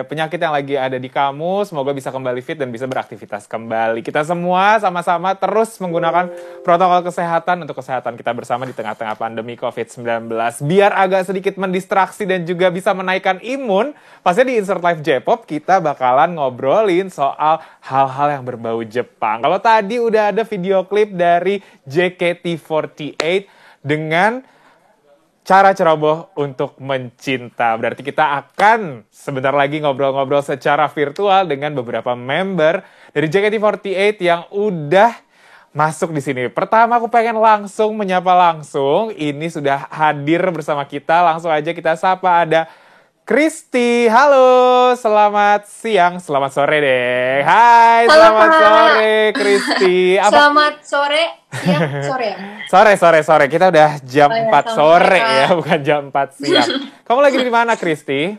penyakit yang lagi ada di kamu, semoga bisa kembali fit dan bisa beraktivitas kembali. Kita semua sama-sama terus menggunakan protokol kesehatan untuk kesehatan kita bersama di tengah-tengah pandemi COVID-19. Biar agak sedikit mendistraksi dan juga bisa menaikkan imun, pastinya di Insert Life J-Pop kita bakalan ngobrolin soal hal-hal yang berbau Jepang. Kalau tadi udah ada video klip dari JKT48 dengan cara ceroboh untuk mencinta. Berarti kita akan sebentar lagi ngobrol-ngobrol secara virtual dengan beberapa member dari JKT48 yang udah masuk di sini. Pertama aku pengen langsung menyapa langsung. Ini sudah hadir bersama kita. Langsung aja kita sapa, ada Christy. Halo, selamat siang, selamat sore deh. Hai, Halo, selamat Kak. sore Christy. Selamat sore, siang, sore ya? Sore. Kita udah jam Oh ya, 4 selamat sore sore, ya, Kak. bukan jam 4 siang. Kamu lagi di mana, Christy?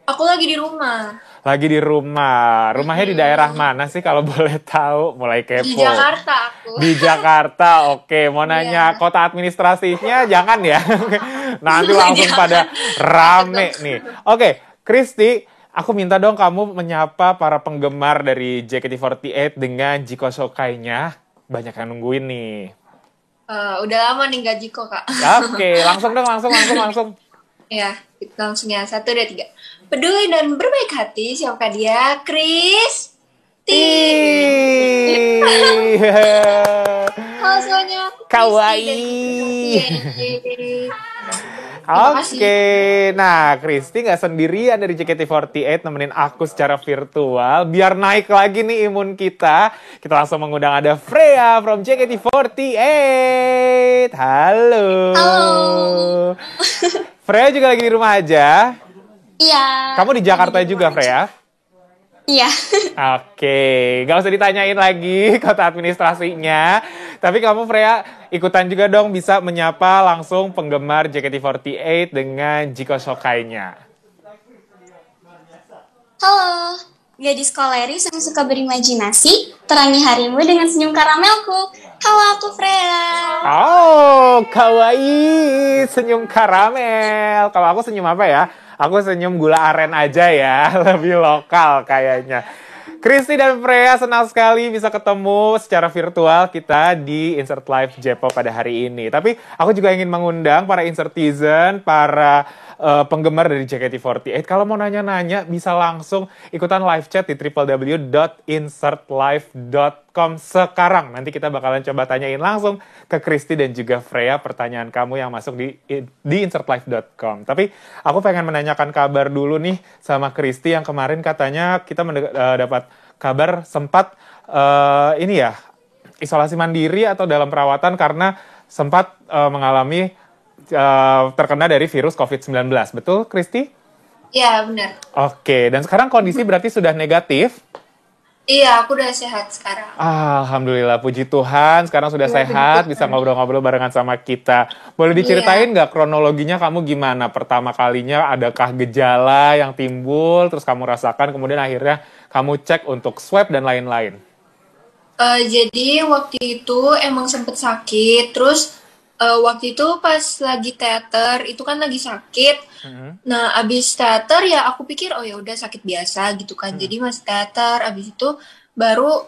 Aku lagi di rumah. Lagi di rumah. Rumahnya di daerah mana sih kalau boleh tahu? Mulai kepo. Di Jakarta aku. Di Jakarta, oke. Mau nanya Iya. kota administrasinya, jangan ya. Nanti langsung pada rame nih. Oke, Christy, aku minta dong kamu menyapa para penggemar dari JKT48 dengan Jiko Shokai-nya. Banyak yang nungguin nih. Udah lama nih gaji kok, Kak. Oke, langsung dong, langsung. Ya, kita langsung ya. 1, 2, 3. Peduli dan berbaik hati, siapkah dia? Chris T. Halo semuanya, aku Christy Kawaii. dari JKT48. Terima kasih. Oke, nah Christy nggak sendirian dari JKT48 nemenin aku secara virtual. Biar naik lagi nih imun kita, kita langsung mengundang ada Freya from JKT48. Halo. Halo. Freya juga lagi di rumah aja. Iya. Kamu di Jakarta juga, Freya? Iya. Oke, nggak usah ditanyain lagi kota administrasinya. Tapi kamu, Freya, ikutan juga dong bisa menyapa langsung penggemar JKT48 dengan Jiko Shokai-nya. Halo. Gadis koleris yang suka berimajinasi, terangi harimu dengan senyum karamelku. Halo, aku Freya. Oh, kawaii, senyum karamel. Kalau aku senyum apa ya? Aku senyum gula aren aja ya, lebih lokal kayaknya. Christy dan Freya, senang sekali bisa ketemu secara virtual kita di Insert Live J-Pop pada hari ini. Tapi aku juga ingin mengundang para Insertizen, para penggemar dari JKT48. Kalau mau nanya-nanya, bisa langsung ikutan live chat di www.insertlive.com sekarang. Nanti kita bakalan coba tanyain langsung ke Christy dan juga Freya pertanyaan kamu yang masuk di insertlive.com. Tapi aku pengen menanyakan kabar dulu nih sama Christy yang kemarin katanya kita dapat kabar sempat ini ya, isolasi mandiri atau dalam perawatan karena sempat mengalami terkena dari virus COVID-19. Betul, Christy? Iya, benar. Oke, dan sekarang kondisi berarti sudah negatif? Iya, aku udah sehat sekarang. Alhamdulillah, puji Tuhan. Sekarang sudah Iya, sehat, puji bisa Tuhan. ngobrol-ngobrol barengan sama kita. Boleh diceritain nggak kronologinya kamu gimana? Pertama kalinya adakah gejala yang timbul, terus kamu rasakan, kemudian akhirnya kamu cek untuk swab dan lain-lain? Jadi waktu itu emang sempet sakit, terus waktu itu pas lagi teater itu kan lagi sakit. Nah, abis teater ya aku pikir oh ya udah sakit biasa gitu kan. Jadi masih teater, abis itu baru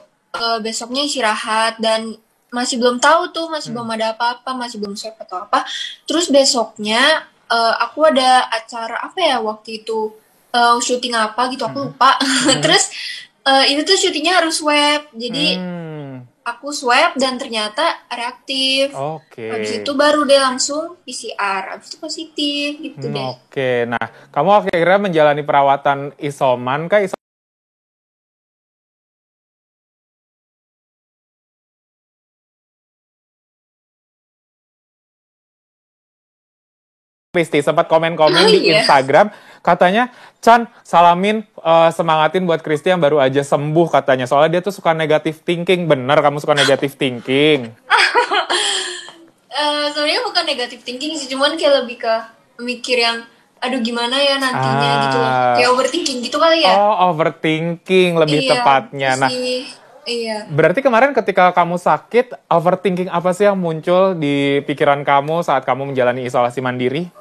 besoknya istirahat dan masih belum tahu tuh, masih belum ada apa-apa, masih belum swab atau apa. Terus besoknya aku ada acara apa ya waktu itu, syuting apa gitu aku lupa. Terus itu tuh syutingnya harus swab. Jadi aku swab dan ternyata reaktif. Oke. Habis itu baru deh langsung PCR. Habis itu positif gitu deh. Oke, nah kamu akhirnya menjalani perawatan isoman kah? Christy sempat komen-komen di Iya. Instagram, katanya, Chan, salamin, semangatin buat Christy yang baru aja sembuh katanya. Soalnya dia tuh suka negative thinking. Bener kamu suka negative thinking? Sebenarnya bukan negatif thinking sih, cuman kayak lebih ke mikir yang aduh gimana ya nantinya gitu loh. Kayak overthinking gitu kali ya. Oh, overthinking lebih tepatnya. Nah, iya. berarti kemarin ketika kamu sakit, overthinking apa sih yang muncul di pikiran kamu saat kamu menjalani isolasi mandiri?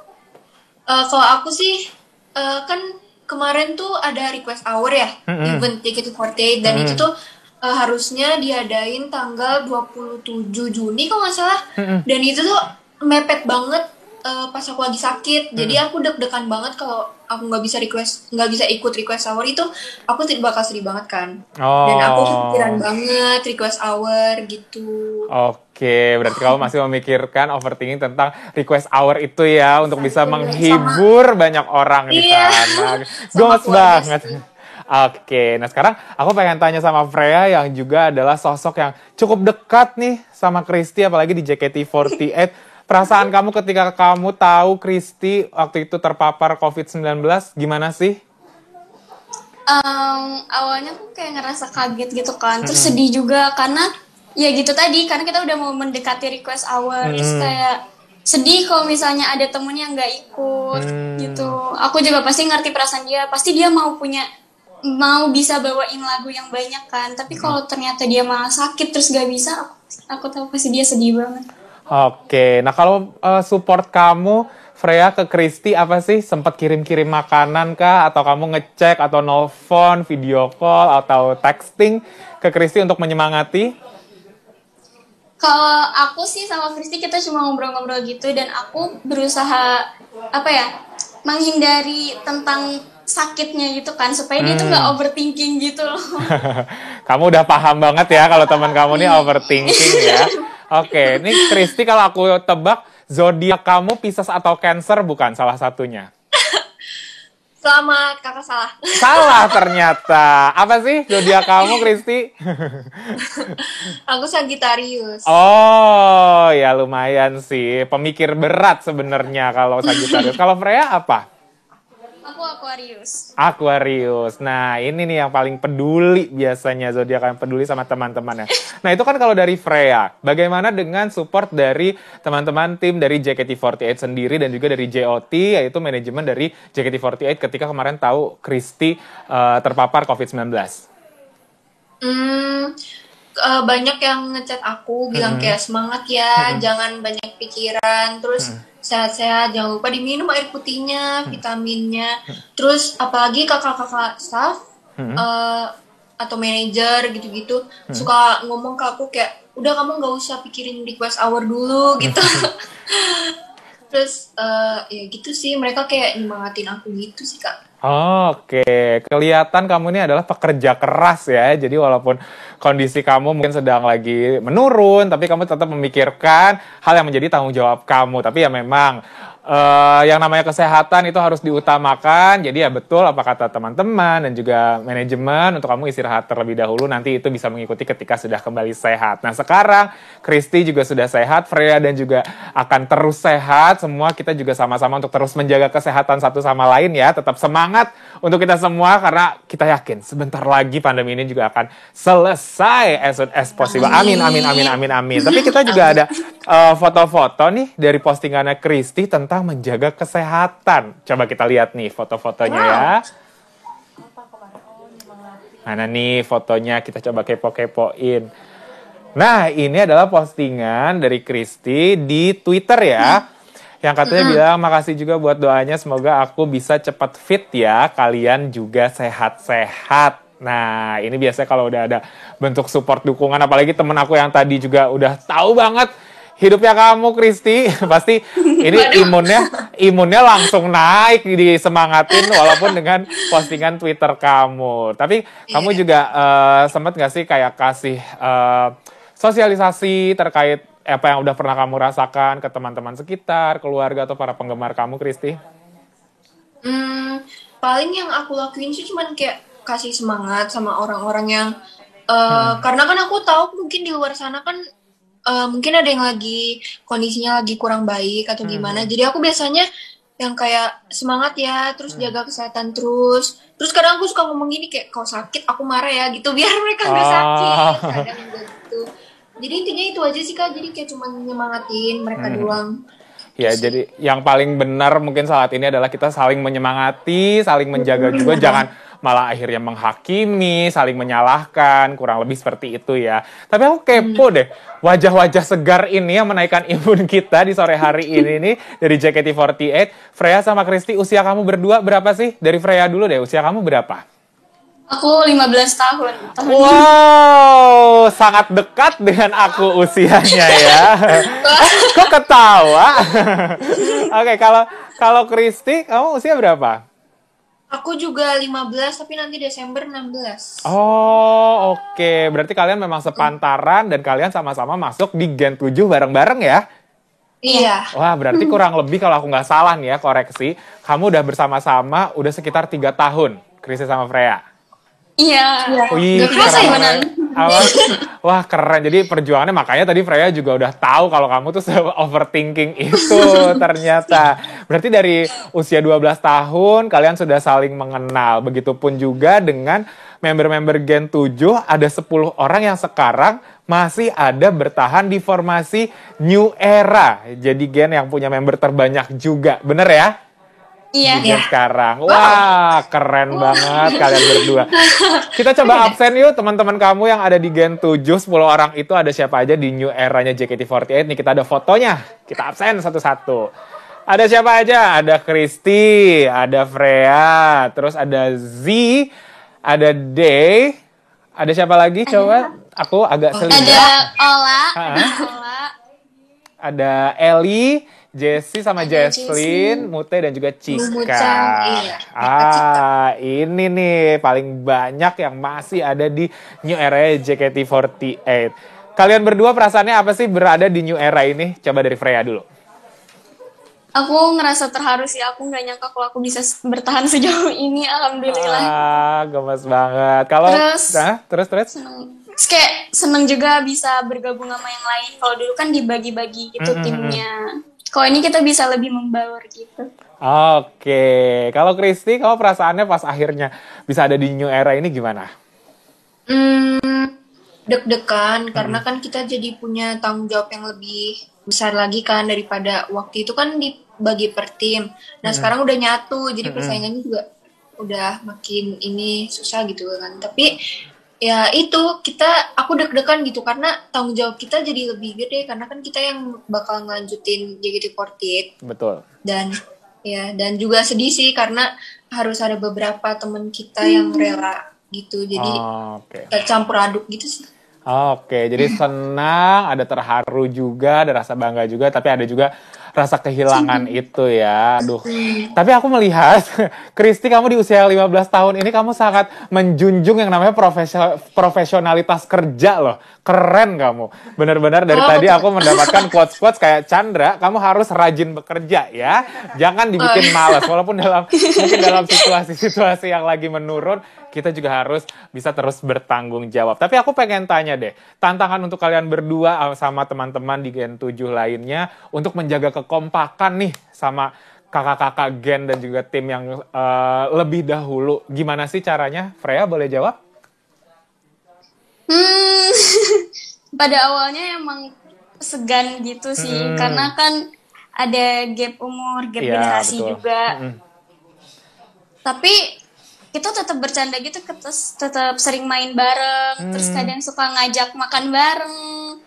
Kalau aku sih kan kemarin tuh ada request hour ya, event JKT48 dan itu tuh harusnya diadain tanggal 27 Juni kalau nggak salah. Dan itu tuh mepet banget pas aku lagi sakit. Jadi aku deg-degan banget kalau aku nggak bisa ikut request hour itu, aku bakal sedih banget kan. Dan aku kepikiran banget request hour gitu. Oke, berarti kamu masih memikirkan overthinking tentang request hour itu ya, untuk bisa menghibur banyak orang di sana. Gemes banget. Oke, nah sekarang aku pengen tanya sama Freya yang juga adalah sosok yang cukup dekat nih sama Christy, apalagi di JKT48. Perasaan kamu ketika kamu tahu Christy waktu itu terpapar COVID-19, gimana sih? Awalnya aku kayak ngerasa kaget gitu kan, terus sedih juga karena ya gitu tadi, karena kita udah mau mendekati request hour, terus kayak sedih kalau misalnya ada temen yang nggak ikut gitu. Aku juga pasti ngerti perasaan dia, pasti dia mau bisa bawain lagu yang banyak kan, tapi kalau ternyata dia malah sakit terus gak bisa, aku tahu pasti dia sedih banget. Oke, nah kalau support kamu, Freya, ke Christy apa sih? Sempat kirim-kirim makanan kah? Atau kamu ngecek atau nelfon, video call, atau texting ke Christy untuk menyemangati? Kalau aku sih sama Christy kita cuma ngobrol-ngobrol gitu, dan aku berusaha menghindari tentang sakitnya gitu kan, supaya dia tuh nggak overthinking gitu loh. Kamu udah paham banget ya kalau teman kamu nih overthinking ya. Oke, ini Christy kalau aku tebak, zodiak kamu Pisces atau Cancer bukan salah satunya? Selamat, kakak salah. Salah ternyata. Apa sih zodiak kamu, Christy? Aku Sagittarius. Oh, ya lumayan sih. Pemikir berat sebenarnya kalau Sagittarius. Kalau Freya apa? Aku Aquarius. Aquarius. Nah, ini nih yang paling peduli biasanya, zodiak yang peduli sama teman-temannya. Nah, itu kan kalau dari Freya. Bagaimana dengan support dari teman-teman tim dari JKT48 sendiri dan juga dari JOT, yaitu manajemen dari JKT48 ketika kemarin tahu Christy terpapar COVID-19? Banyak yang ngechat aku bilang kayak semangat ya, jangan banyak pikiran, terus sehat-sehat, jangan lupa diminum air putihnya, vitaminnya. Terus apalagi kakak-kakak staff atau manajer gitu-gitu suka ngomong ke aku kayak, udah kamu nggak usah pikirin request hour dulu gitu. Terus ya gitu sih, mereka kayak nyemangatin aku gitu sih Kak. Oke, kelihatan kamu ini adalah pekerja keras ya. Jadi walaupun kondisi kamu mungkin sedang lagi menurun, tapi kamu tetap memikirkan hal yang menjadi tanggung jawab kamu. Tapi ya memang yang namanya kesehatan itu harus diutamakan. Jadi ya betul apa kata teman-teman dan juga manajemen untuk kamu istirahat terlebih dahulu. Nanti itu bisa mengikuti ketika sudah kembali sehat. Nah sekarang Christy juga sudah sehat, Freya dan juga akan terus sehat. Semua kita juga sama-sama untuk terus menjaga kesehatan satu sama lain ya. Tetap semangat untuk kita semua karena kita yakin sebentar lagi pandemi ini juga akan selesai as soon as possible. Amin, amin, amin, amin, amin. Tapi kita juga ada foto-foto nih dari postingannya Christy tentang menjaga kesehatan. Coba kita lihat nih foto-fotonya ya. Mana nih fotonya, kita coba kepo-kepoin. Nah, ini adalah postingan dari Christy di Twitter ya. Yang katanya bilang, makasih juga buat doanya, semoga aku bisa cepat fit ya, kalian juga sehat-sehat. Nah, ini biasanya kalau udah ada bentuk support dukungan, apalagi temen aku yang tadi juga udah tahu banget hidupnya kamu, Christy, pasti ini imunnya langsung naik, disemangatin walaupun dengan postingan Twitter kamu. Tapi kamu juga sempat nggak sih kayak kasih sosialisasi terkait apa yang udah pernah kamu rasakan ke teman-teman sekitar, keluarga, atau para penggemar kamu, Christy? Paling yang aku lakuin sih cuman kayak kasih semangat sama orang-orang yang karena kan aku tahu mungkin di luar sana kan mungkin ada yang lagi kondisinya lagi kurang baik atau gimana. Jadi aku biasanya yang kayak semangat ya, terus jaga kesehatan terus. Terus kadang aku suka ngomong gini kayak, kalau sakit aku marah ya gitu biar mereka nggak sakit. Kadang gitu. Jadi intinya itu aja sih Kak. Jadi kayak cuma nyemangatin mereka doang. Ya, jadi yang paling benar mungkin saat ini adalah kita saling menyemangati, saling menjaga juga, jangan malah akhirnya menghakimi, saling menyalahkan, kurang lebih seperti itu ya. Tapi aku kepo deh, wajah-wajah segar ini yang menaikkan imun kita di sore hari ini nih dari JKT48. Freya sama Kristi, usia kamu berdua berapa sih? Dari Freya dulu deh, usia kamu berapa? Aku 15 tahun. Wow, sangat dekat dengan aku usianya ya. Kok ketawa? Oke, kalau Kristi, kamu usia berapa? Aku juga 15, tapi nanti Desember 16. Oh, oke. Berarti kalian memang sepantaran dan kalian sama-sama masuk di Gen 7 bareng-bareng ya? Iya. Wah, berarti kurang lebih kalau aku nggak salah nih ya, koreksi. Kamu udah bersama-sama udah sekitar 3 tahun, Kristi sama Freya. Iya. Wih, Gak kerasa ya, Benan? Wah, keren. Jadi perjuangannya, makanya tadi Freya juga udah tahu kalau kamu tuh overthinking itu ternyata. Berarti dari usia 12 tahun, kalian sudah saling mengenal. Begitupun juga dengan member-member Gen 7, ada 10 orang yang sekarang masih ada bertahan di formasi New Era. Jadi Gen yang punya member terbanyak juga. Bener ya? Iya. Sekarang. Wah, keren banget kalian berdua. Kita coba absen yuk teman-teman kamu yang ada di Gen 7, 10 orang itu ada siapa aja di New Era-nya JKT48. Nih kita ada fotonya. Kita absen satu-satu. Ada siapa aja? Ada Kristi, ada Freya, terus ada Z, ada Day, ada siapa lagi? Coba aku agak selingkuh. Ada Ola. Ada Eli, Jessie sama Ada Jesslyn, Mute dan juga Cika. Iya. Ini nih paling banyak yang masih ada di New Era JKT48. Kalian berdua perasaannya apa sih berada di New Era ini? Coba dari Freya dulu. Aku ngerasa terharu sih. Aku nggak nyangka kalau aku bisa bertahan sejauh ini. Alhamdulillah. Gemes banget. Kalau terus. Kayak seneng juga bisa bergabung sama yang lain. Kalau dulu kan dibagi-bagi gitu timnya. Kalau ini kita bisa lebih membaur gitu. Oke. Kalau Kristi, kamu perasaannya pas akhirnya bisa ada di New Era ini gimana? Deg-degan karena kan kita jadi punya tanggung jawab yang lebih besar lagi kan daripada waktu itu kan dibagi per tim. Nah sekarang udah nyatu, jadi persaingannya juga udah makin ini susah gitu kan. Tapi ya itu aku deg-degan gitu karena tanggung jawab kita jadi lebih gede karena kan kita yang bakal ngelanjutin JKT48. Betul. Dan juga sedih sih karena harus ada beberapa teman kita yang rela gitu. Jadi campur aduk gitu sih. Oke, jadi senang, ada terharu juga, ada rasa bangga juga, tapi ada juga rasa kehilangan itu ya. Aduh. Tapi aku melihat, Kristi kamu di usia 15 tahun ini kamu sangat menjunjung yang namanya profesionalitas kerja loh. Keren kamu. Benar-benar dari tadi aku mendapatkan quotes-quotes kayak Chandra, kamu harus rajin bekerja ya. Jangan dibikin malas, walaupun mungkin dalam situasi-situasi yang lagi menurun, kita juga harus bisa terus bertanggung jawab. Tapi aku pengen tanya deh, tantangan untuk kalian berdua sama teman-teman di Gen 7 lainnya untuk menjaga kekompakan nih sama kakak-kakak Gen dan juga tim yang lebih dahulu. Gimana sih caranya? Freya boleh jawab? Pada awalnya emang segan gitu sih, karena kan ada gap umur, gap generasi juga. Tapi kita tetap bercanda gitu, tetap sering main bareng, terus kadang suka ngajak makan bareng.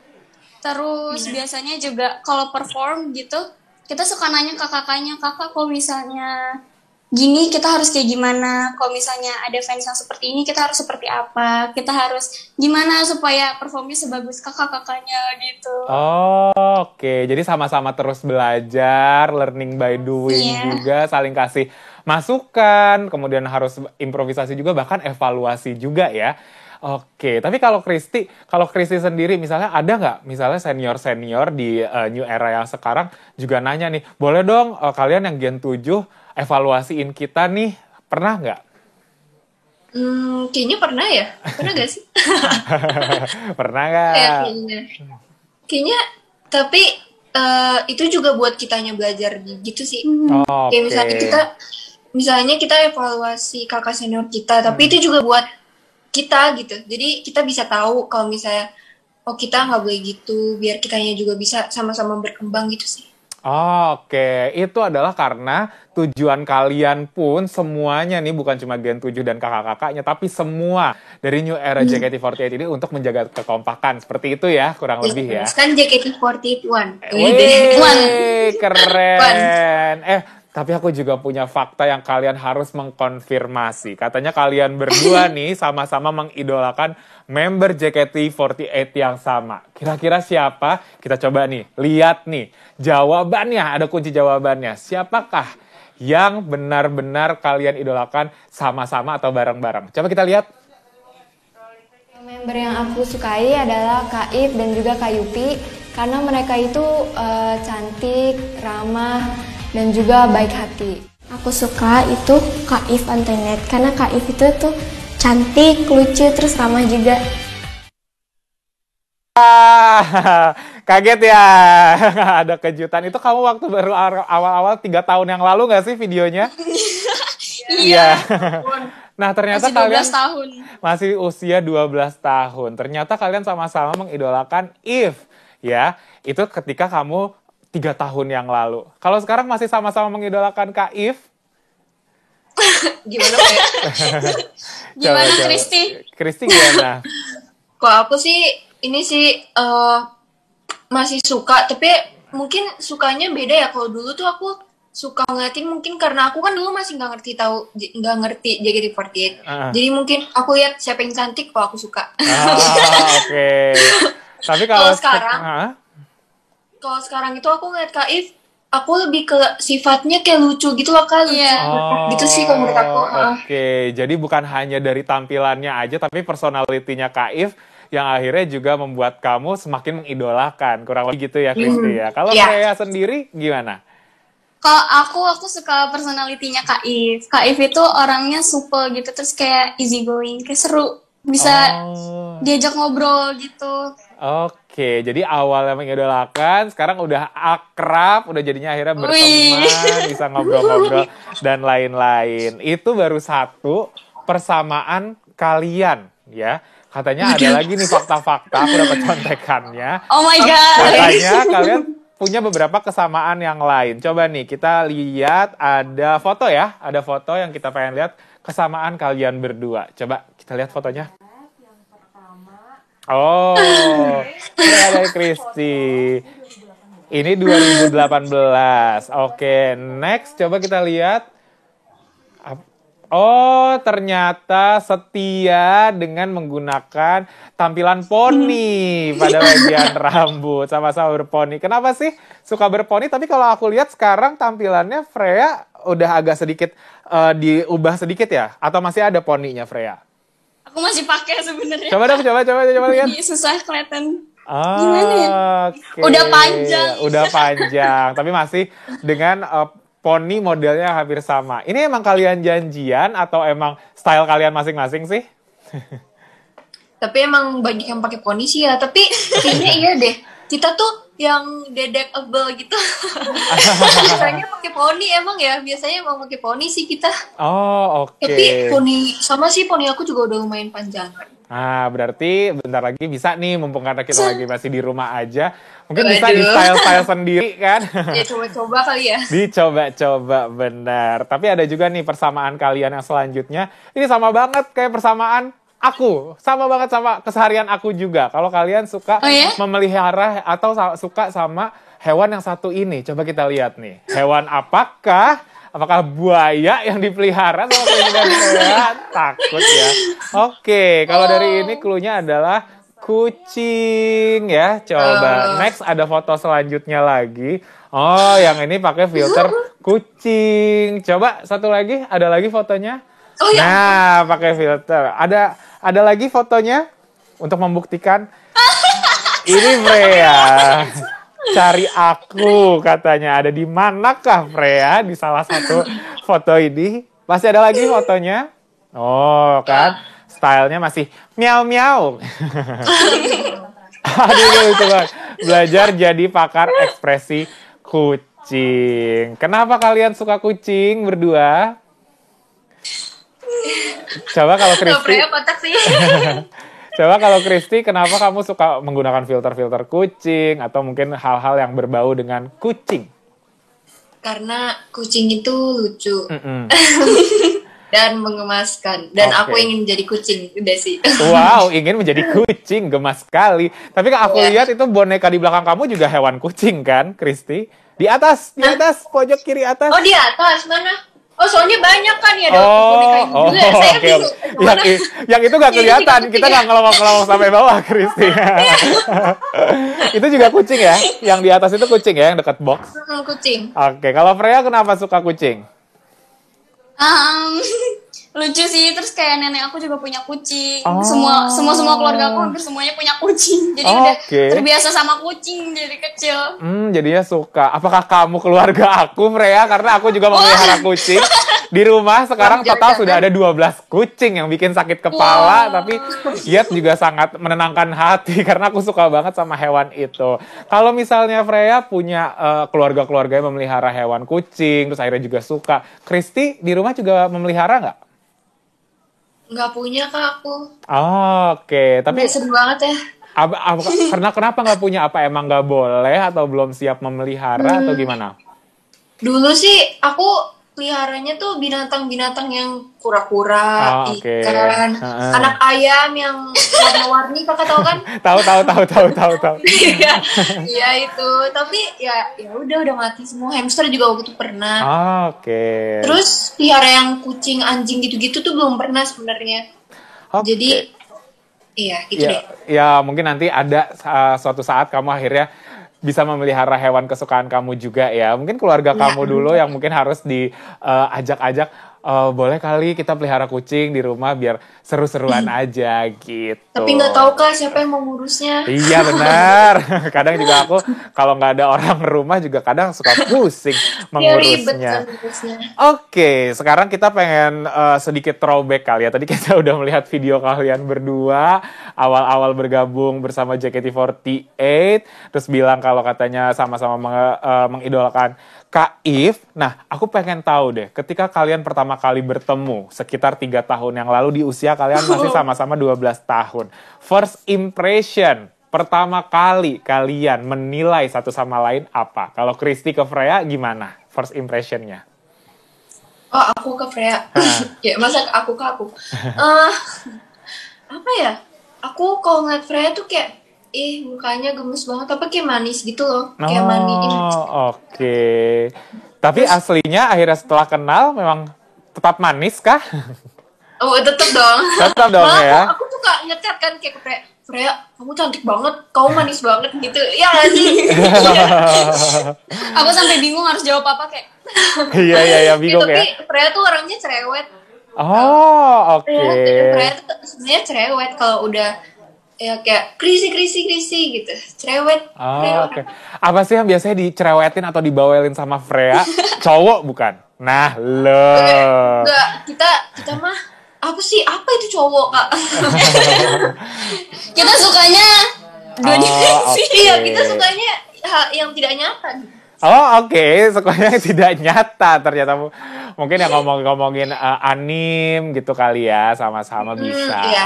Terus biasanya juga kalau perform gitu, kita suka nanya ke kakaknya, kakak kalau misalnya gini kita harus kayak gimana, kalau misalnya ada fans yang seperti ini kita harus seperti apa, kita harus gimana supaya performnya sebagus kakak-kakaknya gitu. Oke, jadi sama-sama terus belajar, learning by doing juga, saling kasih masukan, kemudian harus improvisasi juga, bahkan evaluasi juga ya. Oke, tapi kalau Kristi sendiri misalnya ada nggak, misalnya senior-senior di New Era yang sekarang juga nanya nih, boleh dong kalian yang Gen 7 evaluasiin kita nih, pernah nggak? Kayaknya pernah ya, pernah nggak sih? Pernah nggak? Kayaknya, tapi itu juga buat kitanya belajar gitu sih. Kayak misalnya kita evaluasi kakak senior kita, tapi itu juga buat kita gitu. Jadi kita bisa tahu kalau misalnya kita nggak boleh gitu, biar kitanya juga bisa sama-sama berkembang gitu sih. Oke, itu adalah karena tujuan kalian pun semuanya nih bukan cuma Gen 7 dan kakak-kakaknya, tapi semua dari New Era JKT48 ini untuk menjaga kekompakan. Seperti itu ya, kurang lebih ya. Kan JKT48. Wih, keren. Tapi aku juga punya fakta yang kalian harus mengkonfirmasi. Katanya kalian berdua nih sama-sama mengidolakan member JKT48 yang sama. Kira-kira siapa? Kita coba nih, lihat nih. Jawabannya, ada kunci jawabannya. Siapakah yang benar-benar kalian idolakan sama-sama atau bareng-bareng? Coba kita lihat. Member yang aku sukai adalah Kak If dan juga Kak Yupi. Karena mereka itu cantik, ramah, dan juga baik hati. Aku suka itu Kak If Antoinette karena Kak If itu tuh cantik, lucu, terus ramah juga. Kaget ya, ada kejutan. Itu kamu waktu baru awal-awal 3 tahun yang lalu nggak sih videonya? Iya. Nah, ternyata Masih 12 kalian tahun. masih usia 12 tahun. Ternyata kalian sama-sama mengidolakan If, ya. Itu ketika kamu 3 tahun yang lalu. Kalau sekarang masih sama-sama mengidolakan Kak If? Gimana ya? Gimana Kristi? Kristi gimana? Kok aku sih ini sih masih suka, tapi mungkin sukanya beda ya. Kalau dulu tuh aku suka ngeliatin mungkin karena aku kan dulu masih nggak ngerti JKT48. Jadi mungkin aku lihat siapa yang cantik, aku suka. Oke. Tapi kalau sekarang itu aku ngeliat Kak If, aku lebih ke sifatnya kayak lucu gitu loh Kak. Gitu sih kalau menurut aku. Oke, jadi bukan hanya dari tampilannya aja, tapi personalitinya Kak If yang akhirnya juga membuat kamu semakin mengidolakan. Kurang lebih gitu ya, Kristi ya. Kalau Freya sendiri gimana? Kalau aku suka personalitinya Kak If. Kak If itu orangnya supel gitu, terus kayak easy going, kayak seru. Bisa diajak ngobrol gitu. Oke, jadi awalnya mengidolakan, sekarang udah akrab, udah jadinya akhirnya berteman, bisa ngobrol-ngobrol, dan lain-lain. Itu baru satu persamaan kalian, ya. Katanya ada lagi nih fakta-fakta, aku dapat contekannya. Oh my God. Katanya kalian punya beberapa kesamaan yang lain. Coba nih, kita lihat ada foto ya. Ada foto yang kita pengen lihat kesamaan kalian berdua. Coba kita lihat fotonya. Oh, ini ada Kristi. Ini 2018. Oke, next coba kita lihat. Oh, ternyata setia dengan menggunakan tampilan poni pada bagian rambut. Sama-sama berponi. Kenapa sih suka berponi? Tapi kalau aku lihat sekarang tampilannya Freya udah agak sedikit diubah sedikit ya? Atau masih ada poninya Freya? Aku masih pakai sebenarnya. Coba lihat. Susah kelihatan. Gimana ya? Okay. Udah panjang, tapi masih dengan poni modelnya hampir sama. Ini emang kalian janjian atau emang style kalian masing-masing sih? Tapi emang banyak yang pakai poni sih ya. Tapi kayaknya iya deh. Kita tuh yang dedekable gitu. Biasanya pakai poni emang ya. Biasanya emang pakai poni sih kita. Oh, oke. Tapi poni sama sih, poni aku juga udah lumayan panjang. Nah, berarti bentar lagi bisa nih, mumpung karena kita lagi masih di rumah aja. Mungkin bisa di style-style sendiri kan? Ya coba-coba kali ya. Dicoba-coba, benar. Tapi ada juga nih persamaan kalian yang selanjutnya. Ini sama banget kayak persamaan aku. Sama banget sama keseharian aku juga. Kalau kalian suka memelihara atau suka sama hewan yang satu ini. Coba kita lihat nih. Hewan apakah? Apakah buaya yang dipelihara sama kelingan saya? Takut ya. Oke, kalau dari ini clue-nya adalah kucing ya. Coba next ada foto selanjutnya lagi. Oh, yang ini pakai filter kucing. Coba satu lagi, ada lagi fotonya. Nah, pakai filter. Ada lagi fotonya untuk membuktikan. Ini Freya. Cari aku katanya. Ada di manakah Freya di salah satu foto ini? Masih ada lagi fotonya? Oh kan, stylenya masih miau-miau. Aduh, coba belajar jadi pakar ekspresi kucing. Kenapa kalian suka kucing berdua? Coba kalau Kristi. Freya kotak sih. Coba kalau Kristi, kenapa kamu suka menggunakan filter-filter kucing atau mungkin hal-hal yang berbau dengan kucing? karena kucing itu lucu Mm-mm. dan mengemaskan. Dan Oke. aku ingin jadi kucing, udah sih. Wow, ingin menjadi kucing, gemas sekali. Tapi kan aku lihat itu boneka di belakang kamu juga hewan kucing kan, Kristi? Di atas, pojok kiri atas. Oh, di atas mana? Oh, soalnya banyak kan ya, ada boneka ini juga. Saya oke. bingung. Yang itu nggak Yang kelihatan, kucing kita ya? nggak ngelomong-ngelomong sampai bawah, Kristi. Itu juga kucing ya? Yang di atas itu kucing ya, yang dekat box. Kucing. Oke, kalau Freya kenapa suka kucing? Lucu sih, terus kayak nenek aku juga punya kucing. Oh. Semua keluarga aku hampir semuanya punya kucing. Jadi udah Oke. terbiasa sama kucing dari kecil. Jadinya suka. Apakah kamu keluarga aku, Freya? Karena aku juga memelihara kucing. Di rumah sekarang total sudah ada 12 kucing yang bikin sakit kepala, tapi Yet juga sangat menenangkan hati karena aku suka banget sama hewan itu. Kalau misalnya Freya punya keluarga-keluarga yang memelihara hewan kucing, terus akhirnya juga suka. Kristi di rumah juga memelihara nggak? Nggak punya, Kak, aku. Oke, tapi Nggak seru banget ya. karena kenapa nggak punya? Apa emang nggak boleh atau belum siap memelihara atau gimana? Dulu sih aku peliharanya tuh binatang-binatang yang kura-kura, Oh, oke. ikan, Heeh. anak ayam yang warna-warni, Kakak tahu kan? Tahu. Iya, iya itu. Tapi ya udah mati semua. Hamster juga waktu itu pernah. Oke. Terus pelihara yang kucing, anjing gitu-gitu tuh belum pernah sebenarnya. Oke. Jadi iya gitu deh. Ya, mungkin nanti ada suatu saat kamu akhirnya bisa memelihara hewan kesukaan kamu juga ya. Mungkin keluarga kamu dulu yang mungkin harus diajak-ajak, boleh kali kita pelihara kucing di rumah biar seru-seruan aja gitu. Tapi nggak tahu Kak siapa yang mau ngurusnya. Iya benar. Kadang juga aku kalau nggak ada orang rumah juga kadang suka pusing Ya ribet mengurusnya. kan ngurusnya. Oke, sekarang kita pengen sedikit throwback kali ya. Tadi kita udah melihat video kalian berdua awal-awal bergabung bersama JKT48, terus bilang kalau katanya sama-sama mengidolakan Kak If. Nah, aku pengen tahu deh, ketika kalian pertama kali bertemu sekitar 3 tahun yang lalu di usia kalian masih sama-sama 12 tahun. First impression, pertama kali kalian menilai satu sama lain apa? Kalau Kristi ke Freya gimana first impression-nya? Oh, aku ke Freya. Ya, masa aku ke aku. Apa ya? Aku kalau ngeliat Freya tuh kayak, mukanya gemes banget, tapi kayak manis gitu loh. Kayak manis. Oke. Tapi aslinya akhirnya setelah kenal memang tetap manis kah? Oh, tetep dong. Tetap dong Malah ya. aku tuh kak ngechat kan kayak ke Freya, Freya, kamu cantik banget, kamu manis banget gitu. Ya nggak sih? Aku sampai bingung harus jawab apa kayak. Iya, bingung Tapi ya. Freya tuh orangnya cerewet. Oh, oke. Freya tuh sebenarnya cerewet kalau udah ya kayak krisi gitu, cerewet. Oh, oke. Apa sih yang biasanya dicerewetin atau dibawelin sama Freya? Cowok bukan? Nah, lo. Enggak, kita mah apa itu cowok kak? Kita sukanya dua dimensi. oke. Iya, kita sukanya yang tidak nyata. Oh, oke. Sukanya yang tidak nyata ternyata. Mungkin yang ngomongin anim gitu kali ya, sama-sama bisa. Iya.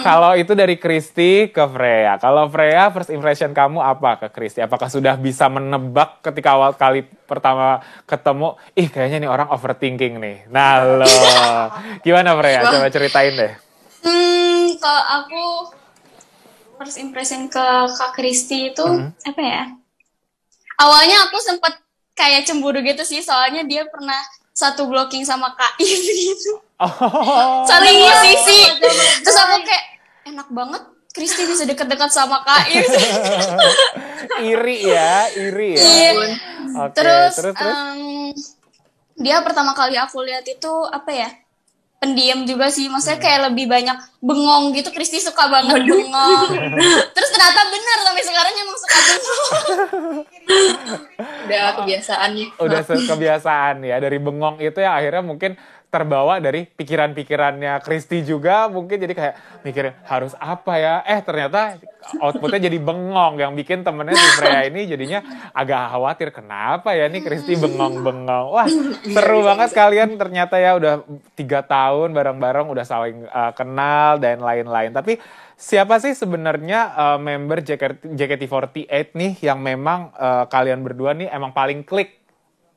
Kalau itu dari Kristi ke Freya. Kalau Freya, first impression kamu apa ke Kristi? Apakah sudah bisa menebak ketika awal kali pertama ketemu, kayaknya nih orang overthinking nih. Nah lo, gimana Freya? Coba ceritain deh. Kalau aku first impression ke Kak Kristi itu apa ya? Awalnya aku sempat kayak cemburu gitu sih, soalnya dia pernah satu blocking sama Kak If gitu. Saling ngisi. Terus aku kayak enak banget Kristi bisa deket-deket sama Kak If. Iri ya. Iya. Oke, Terus, terus. dia pertama kali aku lihat itu apa ya? Pendiam juga sih, maksudnya kayak lebih banyak bengong gitu. Kristi suka banget bengong. Terus ternyata benar sampai sekarang emang suka bengong. Udah kebiasaan nih. Udah kebiasaan ya, dari bengong itu ya akhirnya mungkin terbawa dari pikiran-pikirannya Kristi juga, mungkin jadi kayak mikirin harus apa ya, ternyata outputnya jadi bengong, yang bikin temennya si Freya ini jadinya agak khawatir, kenapa ya nih Kristi bengong-bengong. Wah, seru banget kalian ternyata ya, udah 3 tahun bareng-bareng, udah saling kenal dan lain-lain. Tapi siapa sih sebenarnya member JKT48 nih yang memang kalian berdua nih emang paling klik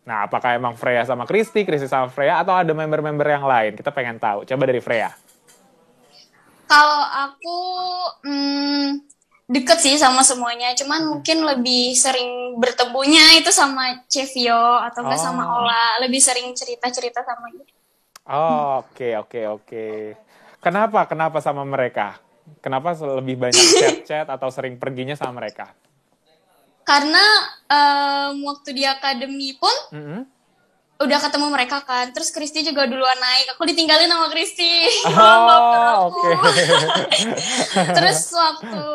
Nah, apakah emang Freya sama Kristi sama Freya, atau ada member-member yang lain? Kita pengen tahu. Coba dari Freya. Kalau aku deket sih sama semuanya, cuman mungkin lebih sering bertemunya itu sama Cevio atau enggak sama Ola, lebih sering cerita-cerita sama dia. Oh, oke. Kenapa sama mereka? Kenapa lebih banyak chat-chat atau sering perginya sama mereka? Karena waktu di akademi pun udah ketemu mereka kan, terus Kristi juga duluan naik, aku ditinggalin sama Kristi. Oke. Terus waktu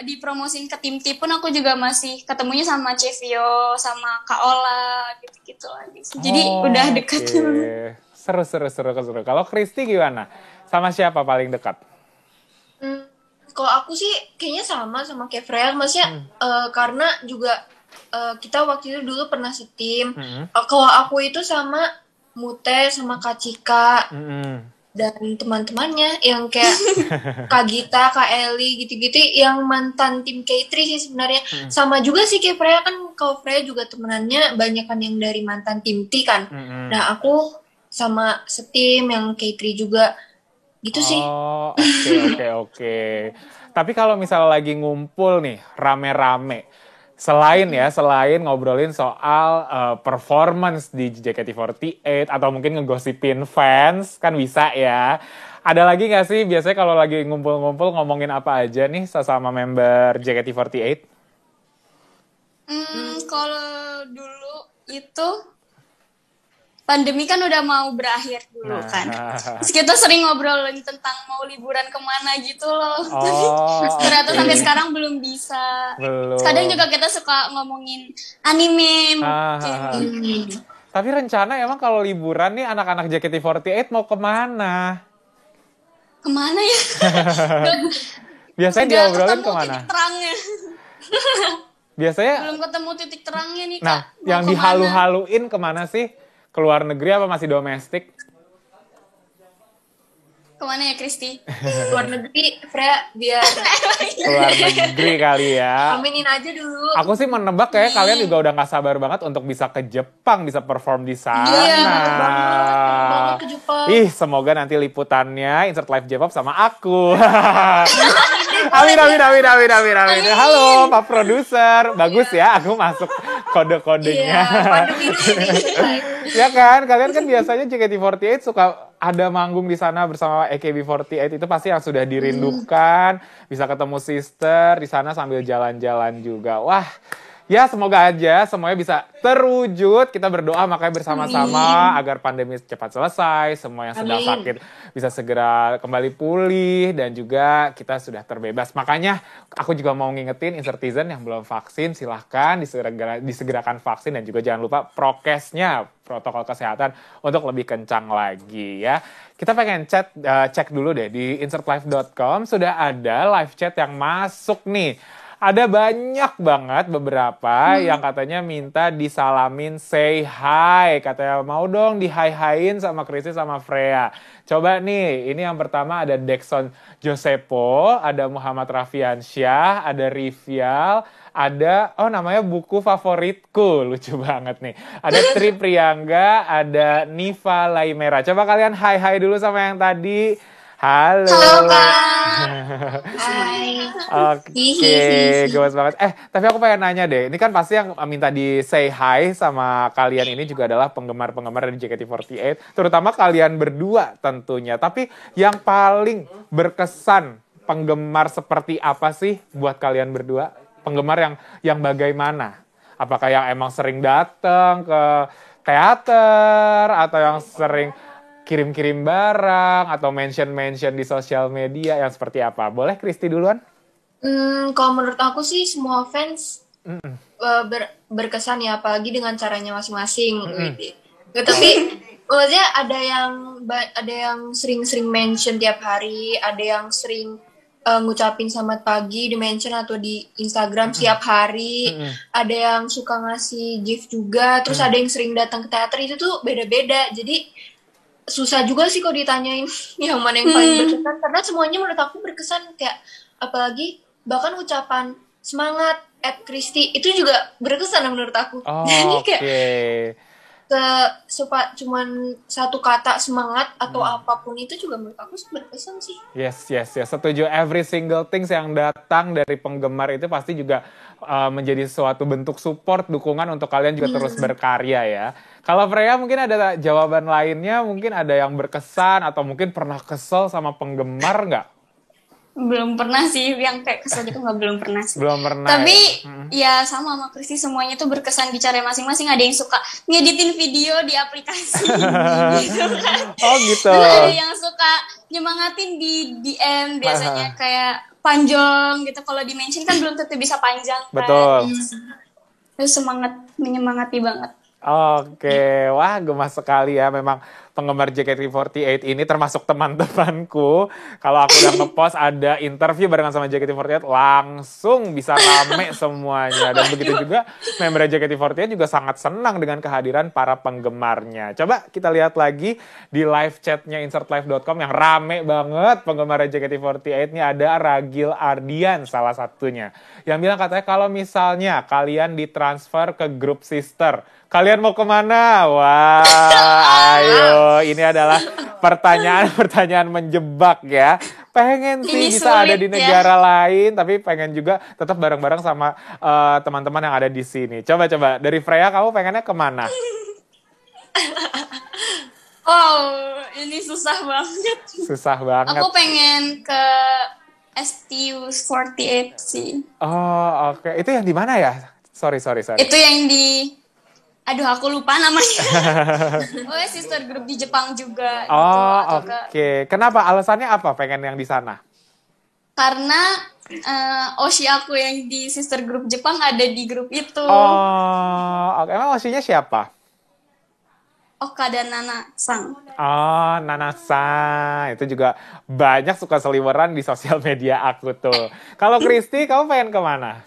dipromosin ke tim T pun aku juga masih ketemunya sama Cevio, sama Kak Ola, gitu-gitu lagi. Jadi udah dekat. Seru. Kalau Kristi gimana? Sama siapa paling dekat? Kalau aku sih kayaknya sama kayak Freya, maksudnya karena juga kita waktu itu dulu pernah setim. Kalau aku itu sama Mute, sama Kak Cika, dan teman-temannya yang kayak Kak Gita, Kak Eli, gitu-gitu, yang mantan tim K3 sih sebenarnya. Sama juga sih kayak Freya, kan kalau Freya juga temenannya banyak kan yang dari mantan tim T kan. Nah aku sama setim yang K3 juga, gitu sih. Oke. Tapi kalau misalnya lagi ngumpul nih, rame-rame, selain ngobrolin soal performance di JKT48 atau mungkin ngegosipin fans, kan bisa ya. Ada lagi nggak sih biasanya kalau lagi ngumpul-ngumpul ngomongin apa aja nih sesama member JKT48? Kalau dulu itu pandemi kan udah mau berakhir dulu kan. Terus kita sering ngobrolin tentang mau liburan kemana gitu loh. Ternyata sampai sekarang belum bisa. Kadang juga kita suka ngomongin anime mungkin. Tapi rencana emang kalau liburan nih anak-anak JKT48 mau kemana? Kemana ya? Biasanya diobrolin kemana? Titik terangnya. Biasanya belum ketemu titik terangnya nih, Kak. Nah, yang dihalu-haluin kemana sih? Keluar negeri apa masih domestik? Kemana ya, Kristi? Luar negeri, Freya, biar keluar negeri kali ya. Aminin aja dulu. Aku sih menebak kayak kalian juga udah gak sabar banget untuk bisa ke Jepang, bisa perform di sana. Iya, banget ke Jepang. Ih, semoga nanti liputannya Insert Live J-pop sama aku. Amin. Halo, Pak Produser. Bagus ya, aku masuk kode-kodenya. Ya kan, kalian kan biasanya JKT48 suka ada manggung di sana bersama AKB48, itu pasti yang sudah dirindukan, bisa ketemu sister di sana sambil jalan-jalan juga. Wah, ya semoga aja semuanya bisa terwujud. Kita berdoa makanya bersama-sama agar pandemi cepat selesai, semua yang sedang sakit bisa segera kembali pulih, dan juga kita sudah terbebas. Makanya aku juga mau ngingetin Insertizen yang belum vaksin, silahkan disegerakan vaksin, dan juga jangan lupa prokesnya, protokol kesehatan untuk lebih kencang lagi ya. Kita pengen cek dulu deh di insertlive.com, sudah ada live chat yang masuk nih. Ada banyak banget beberapa yang katanya minta disalamin say hi. Katanya mau dong di hi-hi-in sama Kristi sama Freya. Coba nih, ini yang pertama ada Dexon Josepo, ada Muhammad Raffiansyah, ada Rivial, ada, namanya buku favoritku, lucu banget nih. Ada Tri Priangga, ada Niva Laimera. Coba kalian hi-hi dulu sama yang tadi. Halo. Halo, Kak. Hai. Oke, gemes banget. Tapi aku pengen nanya deh, ini kan pasti yang minta di say hi sama kalian ini juga adalah penggemar-penggemar dari JKT48, terutama kalian berdua tentunya. Tapi yang paling berkesan, penggemar seperti apa sih buat kalian berdua? Penggemar yang bagaimana? Apakah yang emang sering datang ke teater, atau yang sering kirim-kirim barang, atau mention-mention di sosial media, yang seperti apa? Boleh Kristi duluan? Kalau menurut aku sih semua fans berkesan ya, apalagi dengan caranya masing-masing. Tapi maksudnya ada yang sering-sering mention tiap hari, ada yang sering ngucapin selamat pagi di mention atau di Instagram setiap hari, ada yang suka ngasih gift juga, terus ada yang sering datang ke teater. Itu tuh beda-beda, jadi susah juga sih kalau ditanyain yang mana yang paling berkesan, karena semuanya menurut aku berkesan. Kayak apalagi bahkan ucapan semangat @Kristi itu juga berkesan menurut aku. Jadi kayak cuman satu kata semangat atau apapun itu juga menurut aku berkesan sih. Yes. Setuju. Every single things yang datang dari penggemar itu pasti juga menjadi suatu bentuk support, dukungan untuk kalian juga terus berkarya ya. Kalau Freya mungkin ada jawaban lainnya, mungkin ada yang berkesan atau mungkin pernah kesel sama penggemar nggak? Belum pernah sih, yang kayak kesel gitu belum pernah sih. Belum pernah. Tapi ya sama Kristi, semuanya tuh berkesan di cara masing-masing. Ada yang suka ngeditin video di aplikasi gitu kan. Oh gitu. Terus ada yang suka nyemangatin di DM biasanya kayak panjang gitu. Kalau di mention kan belum tentu bisa panjang kan. Betul. Terus menyemangati banget. Oke, wah gemas sekali ya. Memang penggemar JKT48 ini termasuk teman-temanku. Kalau aku udah ngepost ada interview barengan sama JKT48, langsung bisa rame semuanya. Dan begitu juga member JKT48 juga sangat senang dengan kehadiran para penggemarnya. Coba kita lihat lagi di live chatnya insertlive.com yang rame banget penggemar JKT48. Ini ada Ragil Ardian salah satunya. Yang bilang katanya kalau misalnya kalian ditransfer ke grup sister, kalian mau kemana? Wah, ayo. Ini adalah pertanyaan menjebak ya. Pengen sih Ini bisa ada sulit, di negara lain, tapi pengen juga tetap bareng-bareng sama teman-teman yang ada di sini. Coba dari Freya, kamu pengennya kemana? Oh, ini susah banget. Susah banget. Aku pengen ke STU48 sih. Oh, oke. Itu yang di mana ya? Sorry. Itu yang di... Aduh, aku lupa namanya. Oh, sister group di Jepang juga. Oh, gitu, oke. Kenapa? Alasannya apa pengen yang di sana? Karena Oshi aku yang di sister group Jepang ada di grup itu. Oh, oke. Emang Oshinya siapa? Okada Nana-san. Oh, Nana-san. Itu juga banyak suka seliweran di sosial media aku tuh. Kalau Kristi, kamu pengen kemana?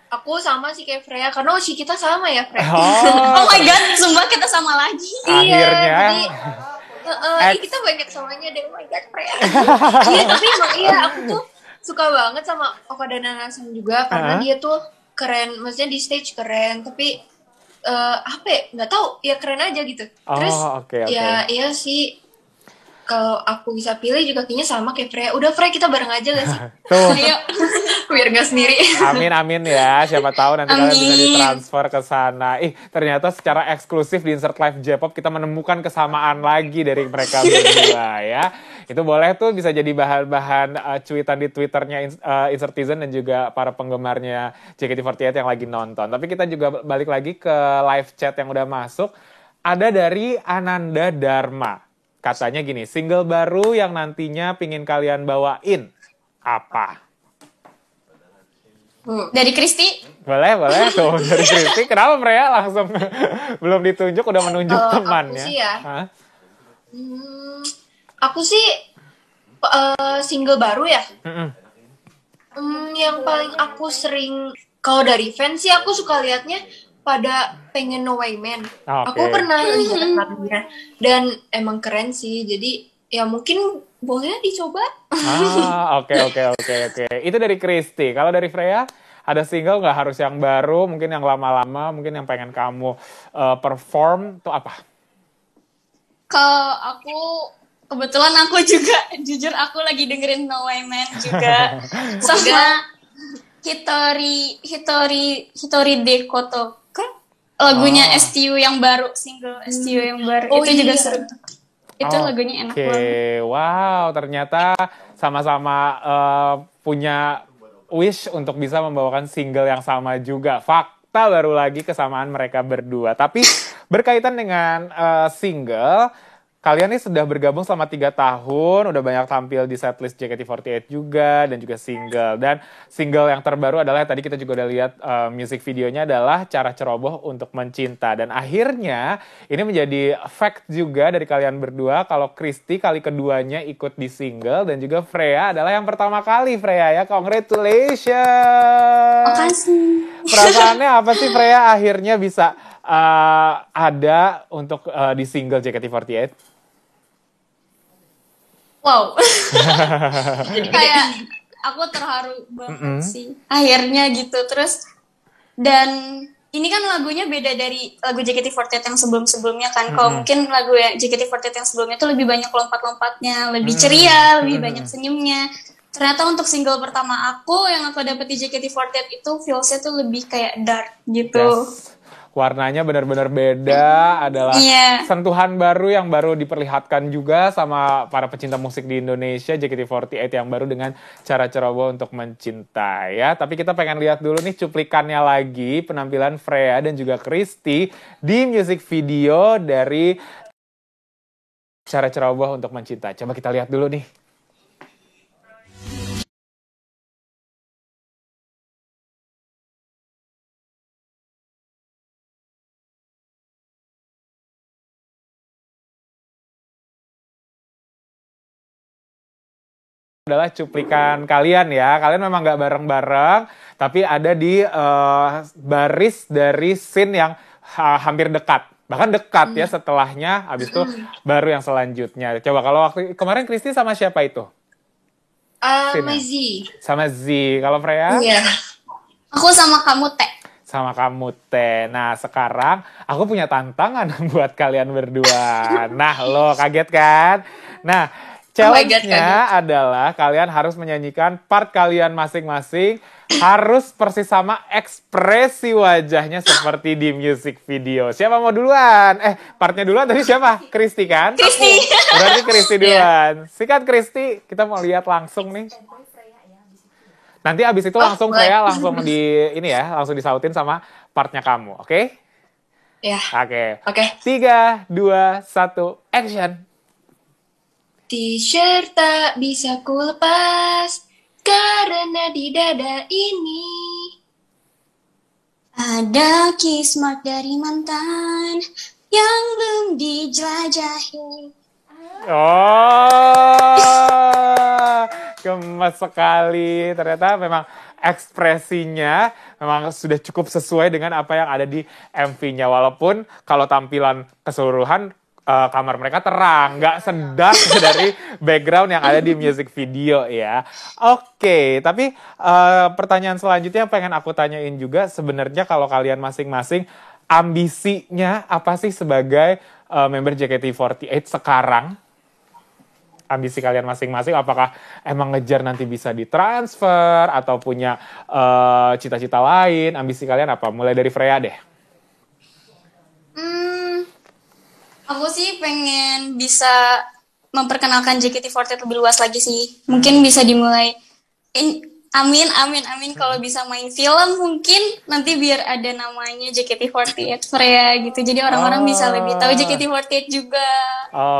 Aku sama sih kayak Freya, karena Oshi kita sama ya, Freya. Oh my god, sumpah kita sama lagi. Akhirnya. Iya, kita banyak samanya deh, oh my god, Freya. Iya, tapi emang aku tuh suka banget sama Okada Nana-san juga, karena dia tuh keren, maksudnya di stage keren, tapi apa ya, nggak tahu, ya keren aja gitu. Terus, okay. Ya iya sih, kalau aku bisa pilih juga kayaknya sama kayak Freya. Udah Freya, kita bareng aja gak sih? Tuh. Ayo, biar gak sendiri. Amin ya, siapa tahu nanti kalian bisa ditransfer ke sana. Ternyata secara eksklusif di Insert Live J-Pop kita menemukan kesamaan lagi dari mereka berdua ya. Itu boleh tuh bisa jadi bahan-bahan cuitan di Twitternya Insertizen dan juga para penggemarnya JKT48 yang lagi nonton. Tapi kita juga balik lagi ke live chat yang udah masuk. Ada dari Ananda Dharma. Katanya gini, single baru yang nantinya pingin kalian bawain, apa? Dari Kristi? Boleh tuh dari Kristi. Kenapa Freya langsung belum ditunjuk udah menunjuk temannya? Aku sih ya. Aku sih single baru ya. Yang paling aku sering, kalau dari fans sih aku suka liatnya pada pengen No Way Man. Okay. Aku pernah lihat lagunya dan emang keren sih. Jadi ya mungkin boleh dicoba. Oke. Itu dari Kristi. Kalau dari Freya, ada single nggak harus yang baru, mungkin yang lama-lama, mungkin yang pengen kamu perform, itu apa? Kalau aku, kebetulan aku juga, jujur aku lagi dengerin No Way Man juga. Sama Hitori Dekoto. Lagunya STU yang baru, single STU yang baru. Itu juga seru. Itu lagunya enak banget. Wow, ternyata sama-sama punya wish untuk bisa membawakan single yang sama juga. Fakta baru lagi kesamaan mereka berdua. Tapi berkaitan dengan single, kalian ini sudah bergabung selama 3 tahun, udah banyak tampil di setlist JKT48 juga, dan juga single. Dan single yang terbaru adalah, tadi kita juga udah lihat music videonya adalah Cara Ceroboh Untuk Mencinta. Dan akhirnya, ini menjadi fact juga dari kalian berdua, kalau Kristi kali keduanya ikut di single, dan juga Freya adalah yang pertama kali, Freya ya. Congratulations! Makasih. Perasaannya apa sih Freya akhirnya bisa ada untuk di single JKT48? Wow. Jadi kayak aku terharu banget sih. Akhirnya gitu. Terus dan ini kan lagunya beda dari lagu JKT48 yang sebelum-sebelumnya kan. Kalau mungkin lagu ya JKT48 yang sebelumnya itu lebih banyak lompat-lompatnya, lebih ceria, lebih banyak senyumnya. Ternyata untuk single pertama aku yang aku dapet di JKT48 itu feels-nya tuh lebih kayak dark gitu. Yes. Warnanya benar-benar beda, adalah sentuhan baru yang baru diperlihatkan juga sama para pecinta musik di Indonesia, JKT48 yang baru dengan cara ceroboh untuk mencintai ya. Tapi kita pengen lihat dulu nih cuplikannya lagi, penampilan Freya dan juga Christy di music video dari cara ceroboh untuk mencintai. Coba kita lihat dulu nih. Adalah cuplikan kalian ya. Kalian memang nggak bareng-bareng, tapi ada di baris dari scene yang hampir dekat. Bahkan dekat ya setelahnya, habis itu baru yang selanjutnya. Coba kalau waktu kemarin Christy sama siapa itu? Sama Z. Sama Z. Kalau Freya? Iya. Aku sama kamu, Teh. Sama kamu, Teh. Nah, sekarang aku punya tantangan buat kalian berdua. Nah, lo kaget kan? Nah, challenge-nya adalah kalian harus menyanyikan part kalian masing-masing, harus persis sama ekspresi wajahnya seperti di music video. Siapa mau duluan? Partnya duluan tadi siapa? Christy kan? Christy. Berarti Christy duluan. Sikat Christy, kita mau lihat langsung nih. Nanti abis itu langsung Freya langsung langsung disautin sama partnya kamu, oke? Ya. Oke. 3, 2, 1, action. T-shirt tak bisa ku lepas karena di dada ini ada kiss mark dari mantan yang belum dijelajahi. Oh, gemes sekali. Ternyata memang ekspresinya memang sudah cukup sesuai dengan apa yang ada di MV-nya. Walaupun kalau tampilan keseluruhan kamar mereka terang, nggak sedak dari background yang ada di music video ya. Oke, tapi pertanyaan selanjutnya yang pengen aku tanyain juga, sebenarnya kalau kalian masing-masing ambisinya apa sih sebagai member JKT48 sekarang? Ambisi kalian masing-masing, apakah emang ngejar nanti bisa ditransfer atau punya cita-cita lain? Ambisi kalian apa? Mulai dari Freya deh. Aku sih pengen bisa memperkenalkan JKT48 lebih luas lagi sih. Mungkin bisa dimulai, amin kalau bisa main film mungkin nanti biar ada namanya JKT48 Freya gitu. Jadi orang-orang bisa lebih tahu JKT48 juga.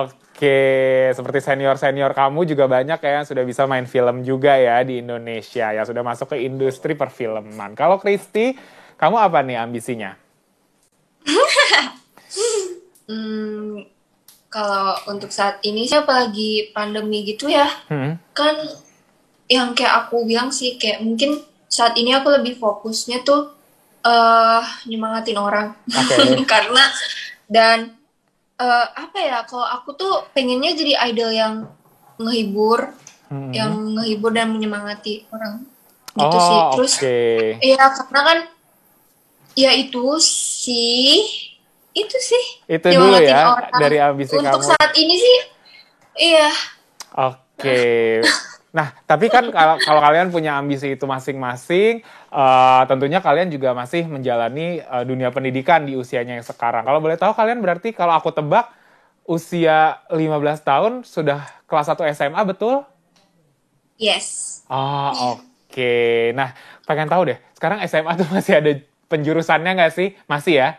Oke, seperti senior-senior kamu juga banyak ya yang sudah bisa main film juga ya di Indonesia, yang sudah masuk ke industri perfilman. Kalau Christy, kamu apa nih ambisinya? Kalau untuk saat ini sih apalagi pandemi gitu ya, kan yang kayak aku bilang sih kayak mungkin saat ini aku lebih fokusnya tuh nyemangatin orang. Karena dan apa ya, kalau aku tuh pengennya jadi idol yang ngehibur, dan menyemangati orang gitu sih. Terus iya karena kan ya itu sih dulu ya orang. Dari ambisi untuk kamu saat ini sih iya. Nah tapi kan kalau kalian punya ambisi itu masing-masing, tentunya kalian juga masih menjalani dunia pendidikan di usianya yang sekarang. Kalau boleh tahu kalian berarti kalau aku tebak usia 15 tahun sudah kelas 1 SMA, betul? Yes. Oke. Nah pengen tahu deh, sekarang SMA tuh masih ada penjurusannya nggak sih? Masih ya?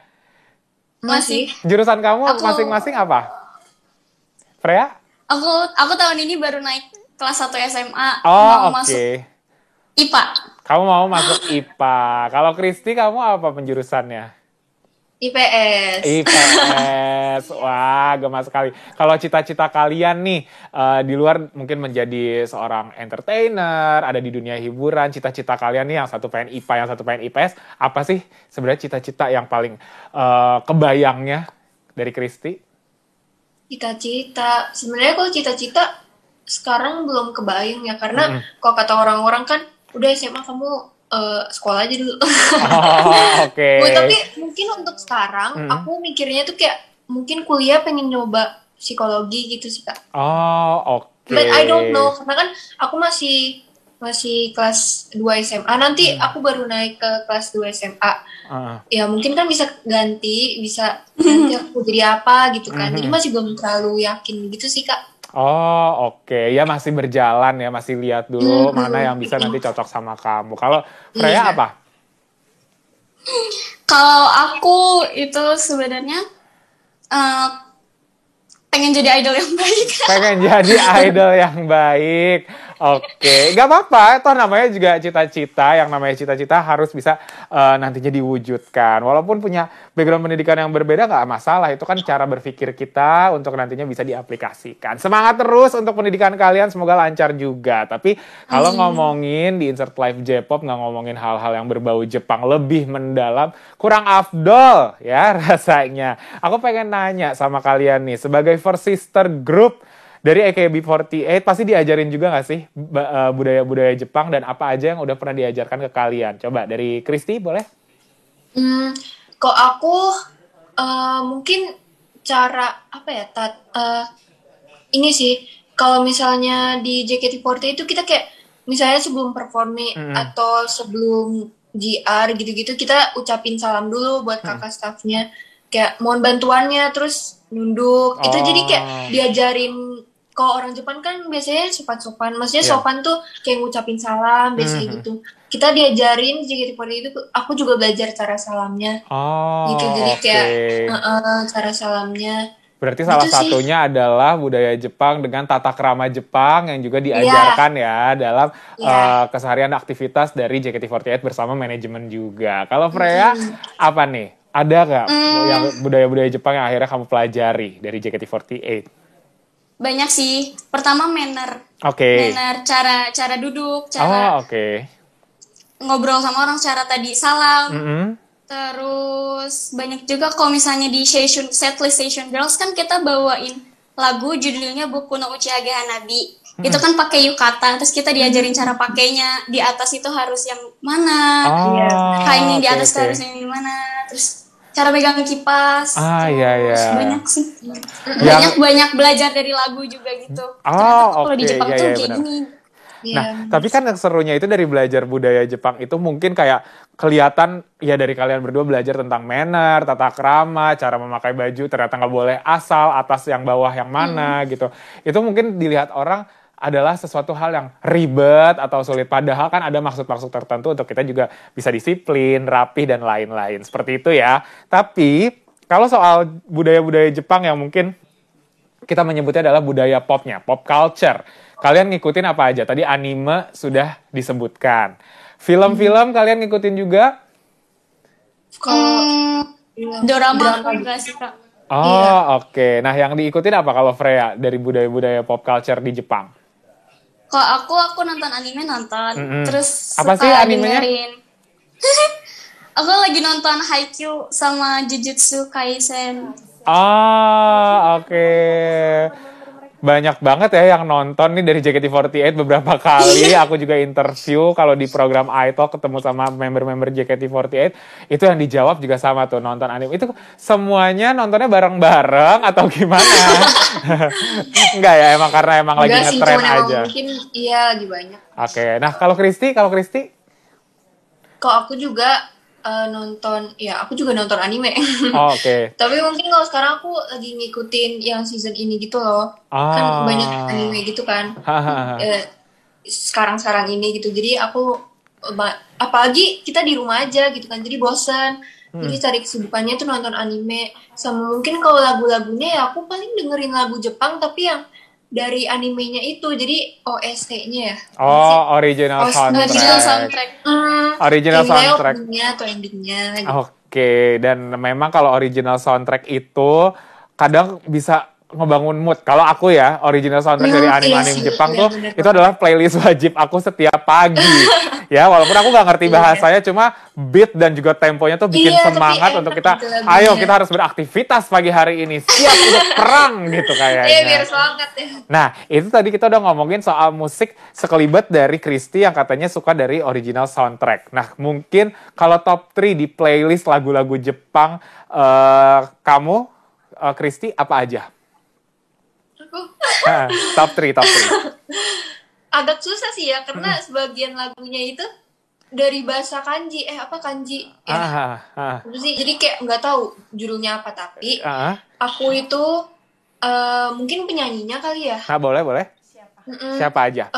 Masih. Jurusan kamu masing-masing apa? Freya? Aku tahun ini baru naik kelas 1 SMA. Masuk IPA. Kamu mau masuk IPA. Kalau Christy, kamu apa penjurusannya? IPS. Wah, gemas sekali. Kalau cita-cita kalian nih, di luar mungkin menjadi seorang entertainer, ada di dunia hiburan, cita-cita kalian nih yang satu pengen IPA, yang satu pengen IPS, apa sih sebenarnya cita-cita yang paling kebayangnya dari Christy? Cita-cita. Sebenarnya kalau cita-cita sekarang belum kebayang ya, karena kalau kata orang-orang kan udah SMA kamu sekolah aja dulu. Oke. Tapi mungkin untuk sekarang aku mikirnya tuh kayak mungkin kuliah pengen nyoba psikologi gitu sih Kak. Oh, oke. But I don't know karena kan aku masih kelas 2 SMA. Nanti aku baru naik ke kelas 2 SMA. Ya mungkin kan bisa ganti aku jadi apa gitu kan. Jadi masih belum terlalu yakin gitu sih Kak. Oh, oke. Ya masih berjalan ya, masih lihat dulu mana yang bisa nanti cocok sama kamu. Kalau Freya apa? Kalau aku itu sebenarnya pengen jadi idol yang baik. Pengen jadi idol yang baik. Oke, nggak apa-apa. Toh namanya juga cita-cita. Yang namanya cita-cita harus bisa nantinya diwujudkan. Walaupun punya background pendidikan yang berbeda, nggak masalah. Itu kan cara berpikir kita untuk nantinya bisa diaplikasikan. Semangat terus untuk pendidikan kalian. Semoga lancar juga. Tapi kalau ngomongin di Insert Live J-Pop, nggak ngomongin hal-hal yang berbau Jepang lebih mendalam, kurang afdol ya rasanya. Aku pengen nanya sama kalian nih, sebagai first sister group dari AKB48 pasti diajarin juga nggak sih budaya-budaya Jepang dan apa aja yang udah pernah diajarkan ke kalian? Coba dari Kristi boleh? Kok aku mungkin cara apa ya? Ini sih kalau misalnya di JKT48 itu kita kayak misalnya sebelum performi atau sebelum GR gitu-gitu kita ucapin salam dulu buat kakak staffnya. Kayak mohon bantuannya terus nunduk. Itu jadi kayak diajarin. Kalau orang Jepang kan biasanya sopan-sopan. Maksudnya sopan tuh kayak ngucapin salam biasanya gitu. Kita diajarin JKT48 itu aku juga belajar cara salamnya. Gitu. Jadi kayak cara salamnya. Berarti salah satunya adalah budaya Jepang dengan tata krama Jepang yang juga diajarkan ya dalam keseharian aktivitas dari JKT48 bersama manajemen juga. Kalau Freya apa nih? Ada nggak yang budaya-budaya Jepang yang akhirnya kamu pelajari dari JKT48? Banyak sih. Pertama manner. Manner, cara duduk, cara ngobrol sama orang, cara tadi salam. Terus banyak juga kalau misalnya di setlist Station Girls kan kita bawain lagu judulnya Boku no Uchihage Hanabi. Itu kan pakai yukata, terus kita diajarin cara pakainya. Di atas itu harus yang mana, kainnya di atas harus yang mana, terus cara megang kipas. Banyak sih. Banyak belajar dari lagu juga gitu. Kalau di Jepang tuh kayak gini. Nah, tapi kan yang serunya itu dari belajar budaya Jepang itu mungkin kayak kelihatan ya dari kalian berdua belajar tentang manner, tata krama, cara memakai baju, ternyata nggak boleh asal, atas yang bawah yang mana gitu. Itu mungkin dilihat orang adalah sesuatu hal yang ribet atau sulit. Padahal kan ada maksud-maksud tertentu untuk kita juga bisa disiplin, rapih, dan lain-lain. Seperti itu ya. Tapi kalau soal budaya-budaya Jepang yang mungkin kita menyebutnya adalah budaya popnya, pop culture. Kalian ngikutin apa aja? Tadi anime sudah disebutkan. Film-film kalian ngikutin juga? Dorama aku juga sih, Kak. Oke. Nah, yang diikutin apa kalau Freya dari budaya-budaya pop culture di Jepang? Kalau aku nonton anime terus apa sih animenya? Dengerin. Aku lagi nonton Haikyuu sama Jujutsu Kaisen. Oke. Banyak banget ya yang nonton nih dari JKT48 beberapa kali. Aku juga interview kalau di program iTalk ketemu sama member-member JKT48. Itu yang dijawab juga sama tuh nonton anime. Itu semuanya nontonnya bareng-bareng atau gimana? Enggak ya, emang karena lagi ngetren aja. Mungkin lagi banyak. Oke, nah kalau Kristi? Kalau aku juga nonton, aku juga nonton anime. Oke. Tapi mungkin kalau sekarang aku lagi ngikutin yang season ini gitu loh. Kan banyak anime gitu kan. Sekarang ini gitu. Jadi aku apalagi kita di rumah aja gitu kan. Jadi bosan. Jadi cari kesibukannya tuh nonton anime. Sama mungkin kalau lagu-lagunya ya aku paling dengerin lagu Jepang tapi yang dari animenya itu, jadi OST-nya ya. Original soundtrack. Original soundtrack. Atau endingnya. Oke, dan memang kalau original soundtrack itu kadang bisa ngebangun mood. Kalau aku ya, original soundtrack dari anime-anime Jepang tuh, bener itu adalah playlist wajib aku setiap pagi. Ya, walaupun aku nggak ngerti bahasanya, cuma beat dan juga temponya tuh bikin semangat untuk kita, ayo kita harus beraktivitas pagi hari ini, siap untuk perang gitu kayaknya. Iya, biar semangat ya. Nah, itu tadi kita udah ngomongin soal musik sekelibet dari Christy yang katanya suka dari original soundtrack. Nah, mungkin kalau top 3 di playlist lagu-lagu Jepang, kamu, Christy, apa aja? Top 3. Agak susah sih ya, karena sebagian lagunya itu dari bahasa kanji. Kanji ya. Terus sih, jadi kayak nggak tahu judulnya apa, tapi aku itu mungkin penyanyinya kali ya. Nah, boleh. Siapa aja?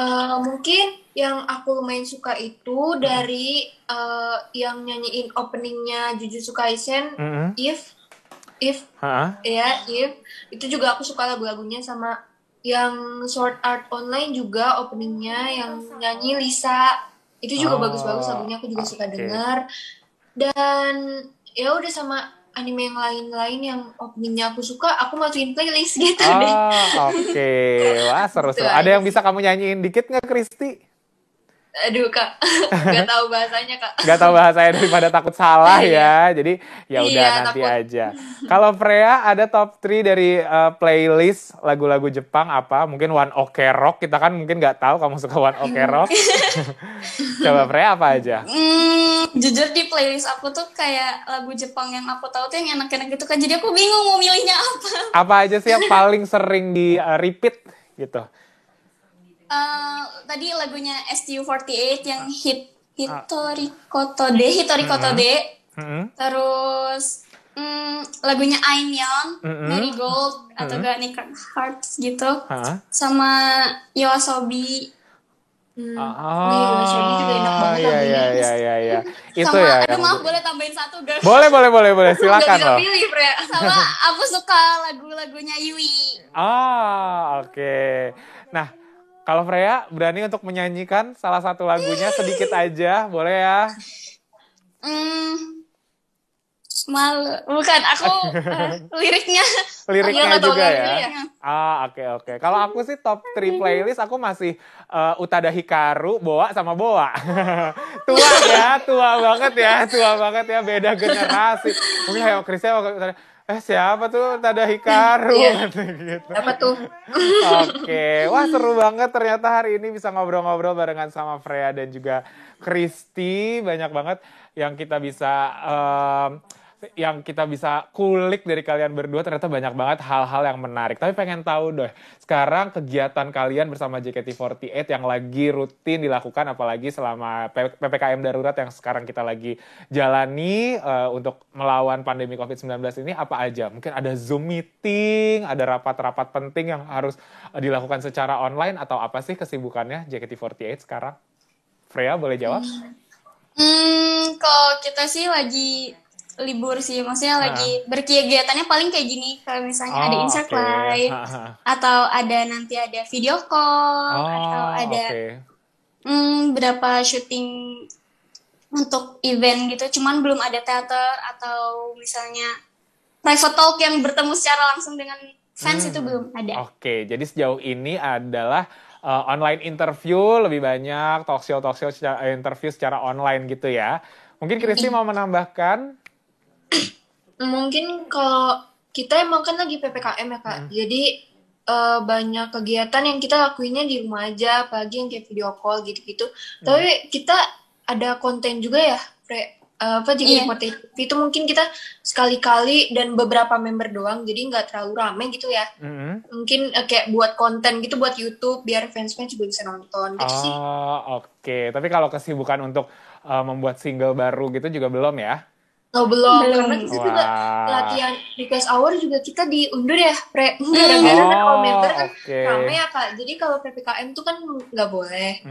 Mungkin yang aku lumayan suka itu dari yang nyanyiin openingnya Jujutsu Kaisen, If itu juga aku suka lagu-lagunya, sama yang Sword Art Online juga openingnya yang nyanyi Lisa, itu juga bagus-bagus lagunya, aku juga suka denger. Dan ya udah, sama anime yang lain-lain yang openingnya aku suka, aku masukin playlist gitu deh. Oke. Wah, seru-seru. Ada yang bisa kamu nyanyiin dikit nggak, Christy? Aduh, Kak, nggak tahu bahasanya, Kak. Nggak tahu bahasanya daripada takut salah ya. Jadi ya udah nanti takut aja. Kalau Freya ada top 3 dari playlist lagu-lagu Jepang apa? Mungkin One Ok Rock, kita kan mungkin nggak tahu kamu suka One Ok Rock. Coba Freya apa aja? Jujur di playlist aku tuh kayak lagu Jepang yang aku tahu tuh yang enak-enak gitu kan. Jadi aku bingung mau milihnya apa. Apa aja sih yang paling sering di repeat gitu? Tadi lagunya STU48 yang Hitori Kotode. Terus lagunya Aimyon, Marigold atau gak Naked Hearts gitu. Sama Yoasobi. Yoasobi juga enak banget lagunya. Iya. Itu sama, ya. maaf boleh tambahin satu gak? Boleh. Silakan loh. Pilih, Freya. Sama aku suka lagu-lagunya Yui. Oke. Nah, kalau Freya berani untuk menyanyikan salah satu lagunya sedikit aja, boleh ya? Malu. Bukan, aku liriknya. Liriknya nggak tahu juga liriknya ya? ya? Oke. Kalau aku sih top 3 playlist, aku masih Utada Hikaru, Boa sama Boa. Tua banget ya, beda generasi. Mungkin kayak Krisya, siapa tuh Utada Hikaru? Gitu. Apa tuh? Oke, wah seru banget ternyata hari ini bisa ngobrol-ngobrol barengan sama Freya dan juga Christy. Banyak banget yang kita bisa kulik dari kalian berdua. Ternyata banyak banget hal-hal yang menarik. Tapi pengen tahu deh, sekarang kegiatan kalian bersama JKT48 yang lagi rutin dilakukan, apalagi selama PPKM darurat yang sekarang kita lagi jalani untuk melawan pandemi COVID-19 ini, apa aja? Mungkin ada Zoom meeting, ada rapat-rapat penting yang harus dilakukan secara online, atau apa sih kesibukannya JKT48 sekarang? Freya, boleh jawab? Kalau kita sih lagi libur sih, maksudnya lagi berkegiatannya paling kayak gini, kalau misalnya ada insert live, atau nanti ada video call, atau ada berapa syuting untuk event gitu, cuman belum ada teater atau misalnya private talk yang bertemu secara langsung dengan fans itu belum ada. Oke, jadi sejauh ini adalah online interview lebih banyak, talk show interview secara online gitu ya. Mungkin Christy mau menambahkan? Mungkin kalau kita emang kan lagi PPKM ya, Kak. Jadi banyak kegiatan yang kita lakuinnya di rumah aja, apalagi yang kayak video call gitu-gitu. Tapi kita ada konten juga ya, JKT48 itu mungkin kita sekali-kali dan beberapa member doang, jadi nggak terlalu rame gitu ya. Mungkin kayak buat konten gitu buat YouTube biar fans-fans juga bisa nonton gitu sih. Oke. Tapi kalau kesibukan untuk membuat single baru gitu juga belum ya? Belum. Karena kita juga latihan request hour juga kita diundur ya, gara-gara kalau member kan rame ya, Kak. Jadi kalau PPKM tuh kan nggak boleh.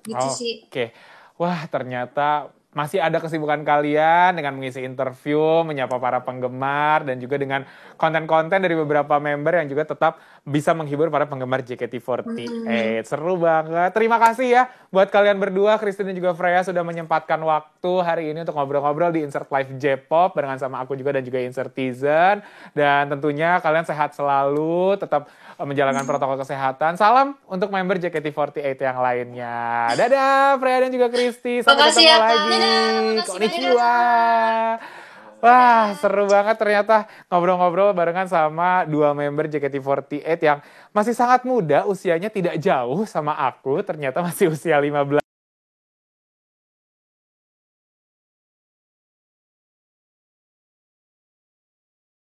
Gitu sih. Oke. Wah, ternyata masih ada kesibukan kalian dengan mengisi interview, menyapa para penggemar, dan juga dengan konten-konten dari beberapa member yang juga tetap bisa menghibur para penggemar JKT48. Seru banget. Terima kasih ya buat kalian berdua, Christine dan juga Freya sudah menyempatkan waktu hari ini untuk ngobrol-ngobrol di Insert Live J-Pop barengan sama aku juga dan juga Insertizen. Dan tentunya kalian sehat selalu, tetap menjalankan protokol kesehatan. Salam untuk member JKT48 yang lainnya. Dadah Freya dan juga Kristi. Sampai Makasih ketemu ya, Kak. lagi. Dadah. Konnichiwa. Wah, seru banget ternyata ngobrol-ngobrol barengan sama dua member JKT48 yang masih sangat muda, usianya tidak jauh sama aku, ternyata masih usia 15